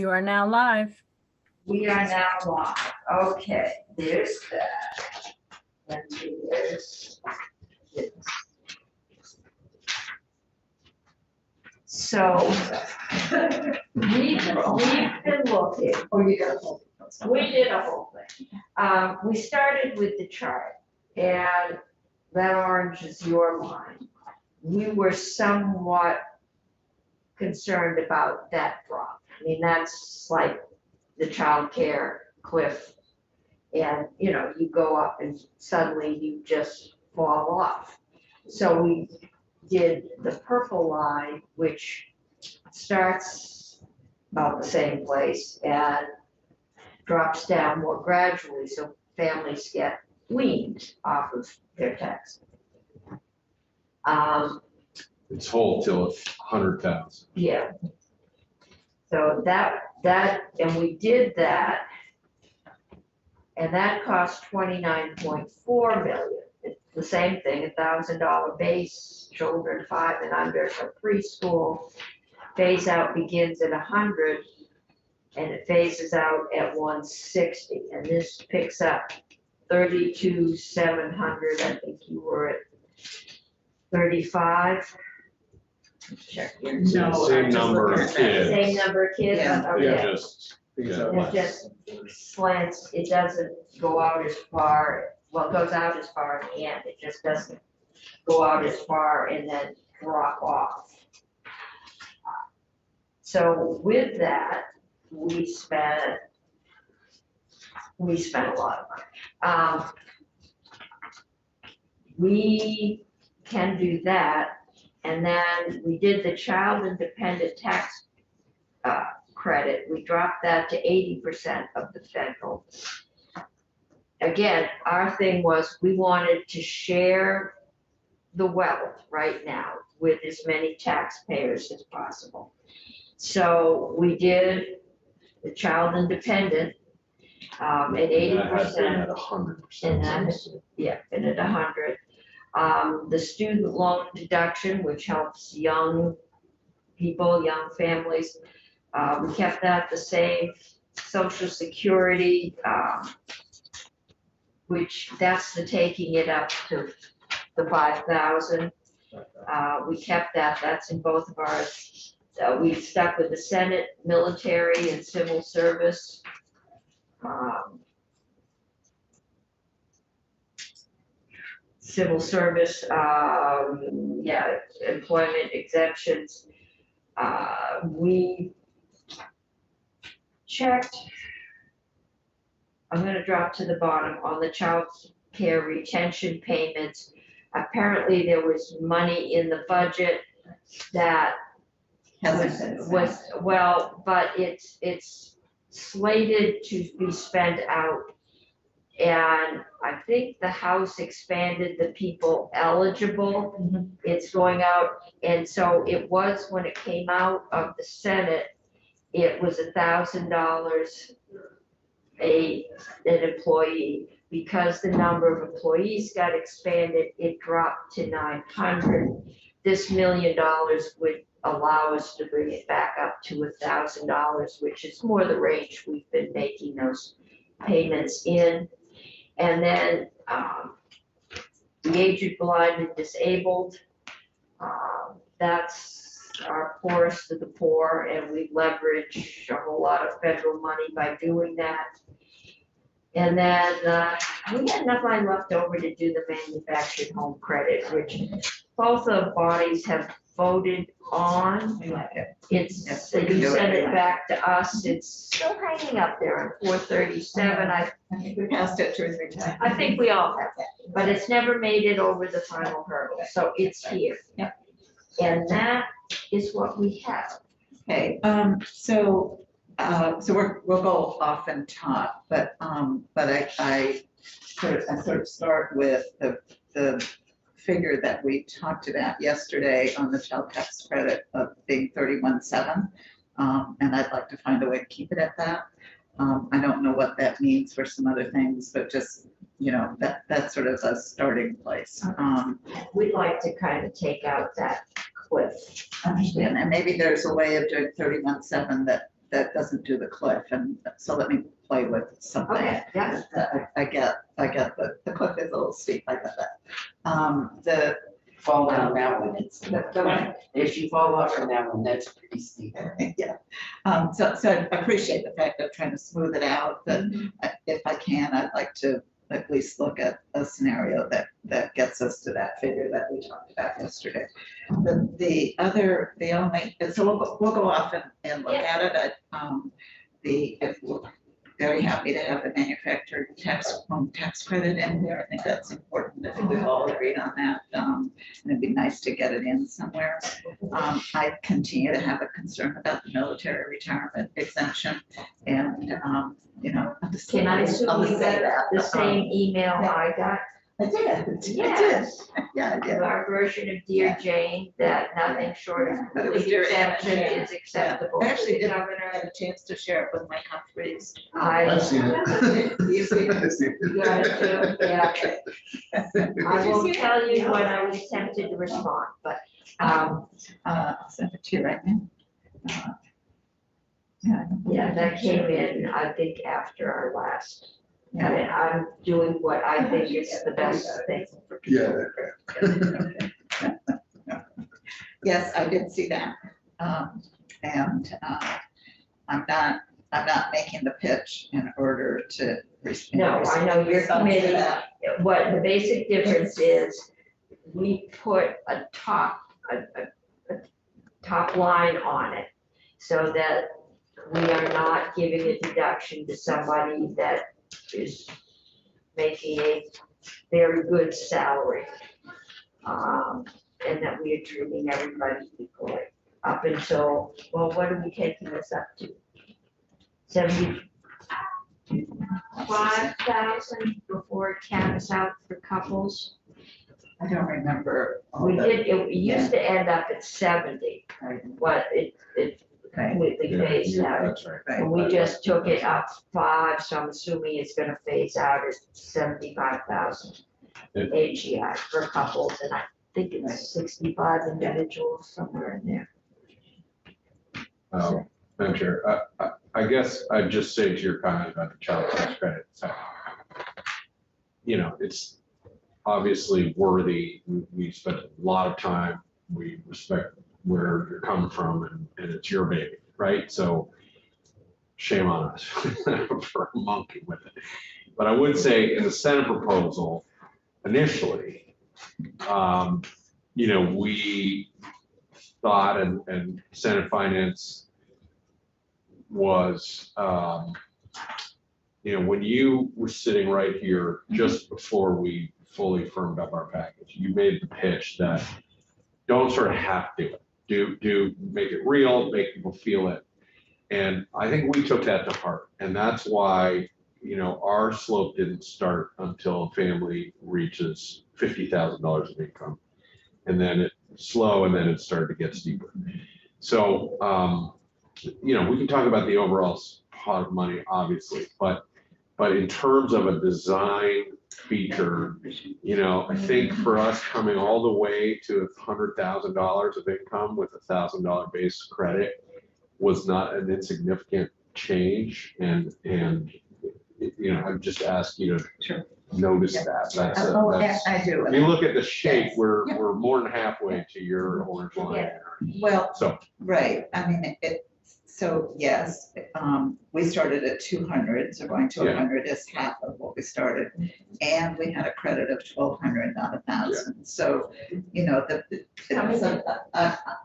You are now live. We are now live. Okay, there's that. And there's this. So we've been looking. Oh, you got a whole. We did a whole thing. We started with the chart, and that orange is your line. We were somewhat concerned about that drop. I mean, that's like the child care cliff. And, you know, you go up and suddenly you just fall off. So we did the purple line, which starts about the same place and drops down more gradually, so families get weaned off of their tax. It's whole till it's 100,000. Yeah. So that, and we did that, and that cost 29.4 million. It's the same thing, $1,000 base, children 5 and under for preschool. Phase out begins at 100, and it phases out at 160, and this picks up 32,700. I think you were at 35. Check here. No, Same I'm just number looking of at that. kids. Same number of kids? Yeah. Okay. Yeah, just, yeah. It just slants, it doesn't go out as far, well, it goes out as far in the end, it just doesn't go out as far and then drop off. So with that, we spent a lot of money. We can do that, and then we did the child independent tax credit. We dropped that to 80% of the federal. Again, our thing was we wanted to share the wealth right now with as many taxpayers as possible. So we did the child independent at 80%. At 100%. And that, yeah, and at 100. The student loan deduction, which helps young people, young families, we kept that the same. Social Security, which that's the taking it up to the 5,000. We kept that. That's in both of ours. We stuck with the Senate, military, and civil service. Civil service, yeah, employment exemptions. We checked, I'm gonna drop to the bottom on the child care retention payments. Apparently there was money in the budget that was, well, but it's slated to be spent out. And I think the House expanded the people eligible. It's going out, and so it was, when it came out of the Senate, it was $1,000 an employee. Because the number of employees got expanded, it dropped to 900. This $1 million would allow us to bring it back up to $1,000, which is more the range we've been making those payments in. And then the aged, blind, and disabled, that's our poorest of the poor, and we leverage a whole lot of federal money by doing that. And then we had enough money left over to do the manufactured home credit, which both the bodies have voted on. It's, Yes, so we can you do sent it. it back to us, it's still hanging up there at 437. I think we passed it 2 or 3 times. I think we all have that, but it's never made it over the final hurdle, so it's here. Yep. And that is what we have. Okay, so we'll go off and talk, but I sort of start with the figure that we talked about yesterday on the child tax credit of being 31.7, and I'd like to find a way to keep it at that. I don't know what that means for some other things, but just, you know, that's sort of a starting place. We'd like to kind of take out that cliff. Understand, and maybe there's a way of doing 31.7 that that doesn't do the cliff, and so let me play with something. Okay, yeah. I get the cliff is a little steep, I get that. The, Fall down that one, it's, The- if you fall off from that one, that's pretty steep. yeah, so I appreciate the fact of trying to smooth it out, but if I can, I'd like to at least look at a scenario that gets us to that figure that we talked about yesterday. The only, so we'll go off and look at it. If we're very happy to have the manufacturer tax credit in there. I think that's important. I think we've all agreed on that. And it'd be nice to get it in somewhere. I continue to have a concern about the military retirement exemption, and I'll just Can I I'll assume just you say got that. the same email I got? I did. Yes. Yeah, I did. Our version of Dear Jane, that nothing short of But it was complete Dear Anna exemption Jane. is acceptable. I actually to the didn't governor. get a chance to share it with my colleagues. I've seen it. You see it? I've seen You got it too, yeah. I Did you won't see it? tell you when I was tempted to respond, but, I'll send it to you right now. Yeah. yeah, that came in, I think, after our last. I'm doing what I think is the best thing for people. Yeah. Yes, I did see that. And I'm not making the pitch in order to. No, I know your committee, That. what the basic difference is, we put a top line on it, so that we are not giving a deduction to somebody that is making a very good salary. And that we are treating everybody equally, up until, well, what are we taking this up to? 75,000 before it caps out for couples. I don't remember. all We the- did, it used to end up at 70, but it Right, completely Yeah, phased yeah, out. that's right. right. And we just took it up 5, so I'm assuming it's gonna phase out at 75,000 It- AGI for couples, and I think it's 65 individuals, somewhere in there. Madam Chair, I guess I'd just say to your comment about the child tax credit, so, it's obviously worthy. We spent a lot of time, we respect where you're coming from, and it's your baby, right? So shame on us for monkeying with it. But I would say in the Senate proposal, initially, we thought, and Senate Finance was, when you were sitting right here just before we fully firmed up our package, you made the pitch that don't sort of have to do make it real, make people feel it. And I think we took that to heart. And that's why, our slope didn't start until a family reaches $50,000 of income. And then it slow, and then it started to get steeper. So, we can talk about the overall pot of money, obviously, but in terms of a design feature, I think for us coming all the way to $100,000 of income with $1,000 base credit was not an insignificant change, and I just ask you to Sure. notice that. Oh, That's, I do. if you look at the shape, Yes. we're more than halfway to your orange line there. Well, So, right, I mean, so yes, we started at 200, so going to Yeah. 100 is half of what we started. And we had a credit of 1,200, not 1,000, so,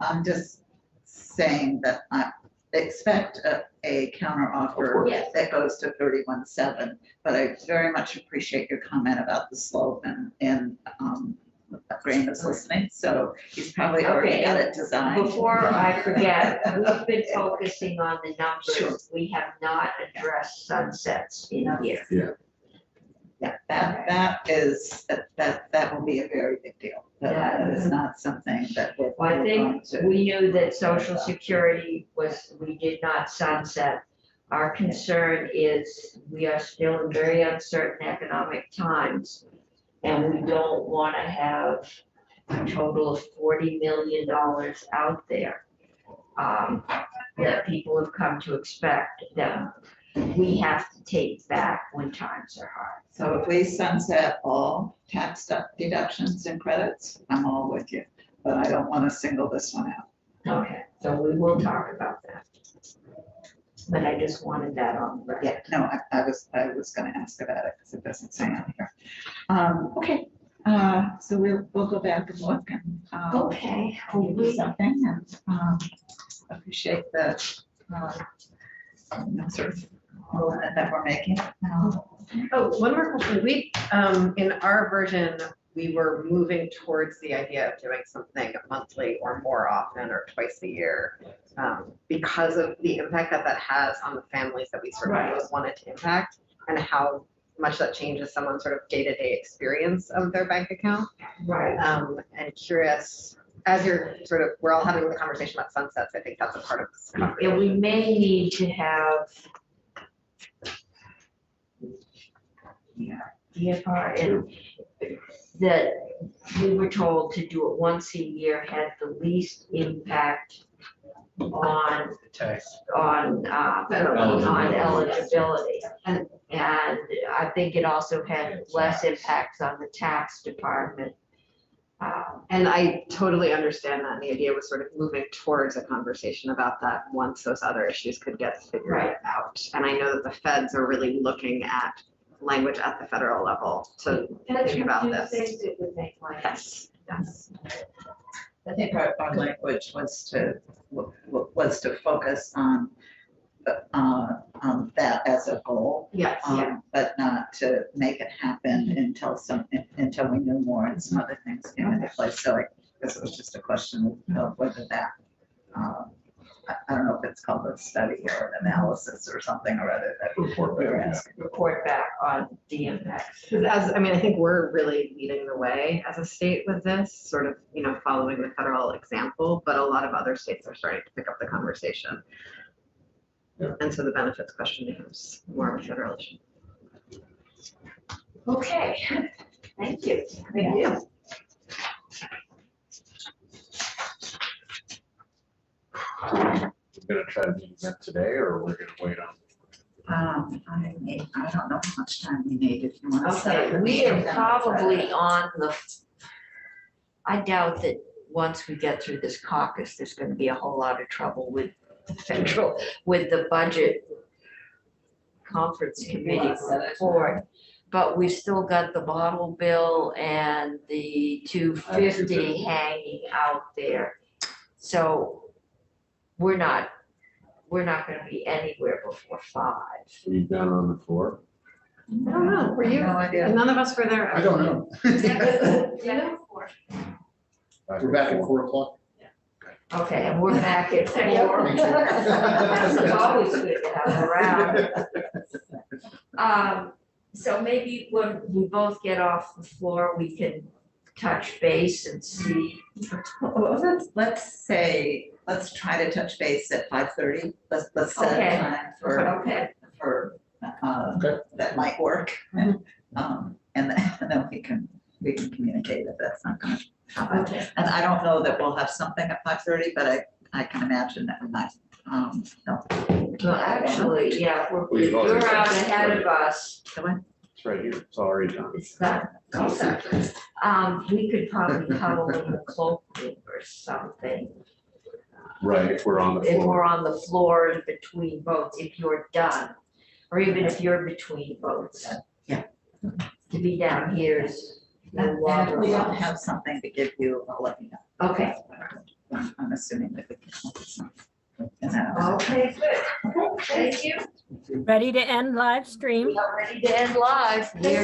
I'm just saying that I expect a counter Of offer course. Yes. that goes to 31.7, but I very much appreciate your comment about the slope, and Graham is listening, so he's probably already Okay, got it designed. Before I forget, we've been focusing on the Sure. numbers, we have not addressed sunsets in here. Yeah, that will be a very big deal. That is not something that we're. Well, I going think to- we knew that Social Security we did not sunset. Our concern is we are still in very uncertain economic times, and we don't want to have a total of $40 million out there. that people have come to expect that we have to take back when times are hard. So if we sunset all tax deductions and credits, I'm all with you, but I don't want to single this one out. Okay, so we will talk about that. But I just wanted that on the record. Yeah, no, I was gonna ask about it because it doesn't say on here. Okay, so we'll go back and look and, Okay, do something and, appreciate the, sort of movement that we're making. Oh, one more question. We, in our version, we were moving towards the idea of doing something monthly or more often or twice a year, because of the impact that that has on the families that we sort of Right. most wanted to impact and how much that changes someone's sort of day-to-day experience of their bank account. right. And curious, as you're sort of, we're all having the conversation about sunsets, I think that's a part of this. And we may need to have. Yeah, DFR, and that we were told to do it once a year had the least impact on, on eligibility. And I think it also had less impacts on the tax department. And I totally understand that. And the idea was sort of moving towards a conversation about that once those other issues could get figured Right. out. And I know that the feds are really looking at language at the federal level to think about this. Things that would make life. Yes, yes. I think our language was to focus on that as a goal. Yes. But not to make it happen until we knew more and some other things came into place. So I guess it was just a question of whether that, I don't know if it's called a study or an analysis or something or other that Report we were back. asking. Report back on the impacts. Because I mean, I think we're really leading the way as a state with this, sort of, following the federal example, but a lot of other states are starting to pick up the conversation. Yeah. And so the benefits question becomes more of a federal issue. Okay, thank you. Thank you. We're gonna try to do that today, or we're gonna wait on? I don't know how much time we need if you want to set up. Okay, a we meeting are then. probably on the, I doubt that once we get through this caucus, there's gonna be a whole lot of trouble with the federal, with the budget conference committee report. But we've still got the bottle bill and the 250 hanging out there. So we're not gonna be anywhere before 5. Are you done on the floor? I don't know, were you? No idea. None of us were there. I don't know. Yeah. We're back at 4:00. Okay, and we're back at 4. Thank you. It's always good to have around. So maybe when we both get off the floor, we can touch base and see. Well, let's try to touch base at 5:30. Let's set Okay. a time for, Okay, Okay. that might work. And then we can communicate if that's not gonna happen. okay. And I don't know that we'll have something at 5:30, but I can imagine that we might, no. Well, actually, yeah, We've you're already- out ahead of us. It's right here, it's already done. It's not, we could probably cuddle in the cloakroom or something. Right, if we're on the If floor. we're on the floor in between votes, if you're done, or even if you're between votes. Yeah. To be down here is. And if we don't have something to give you, I'll let you know. Okay, I'm assuming that we can. come up with something. And then- okay, good. Thank you. Ready to end live stream? We are ready to end live. We are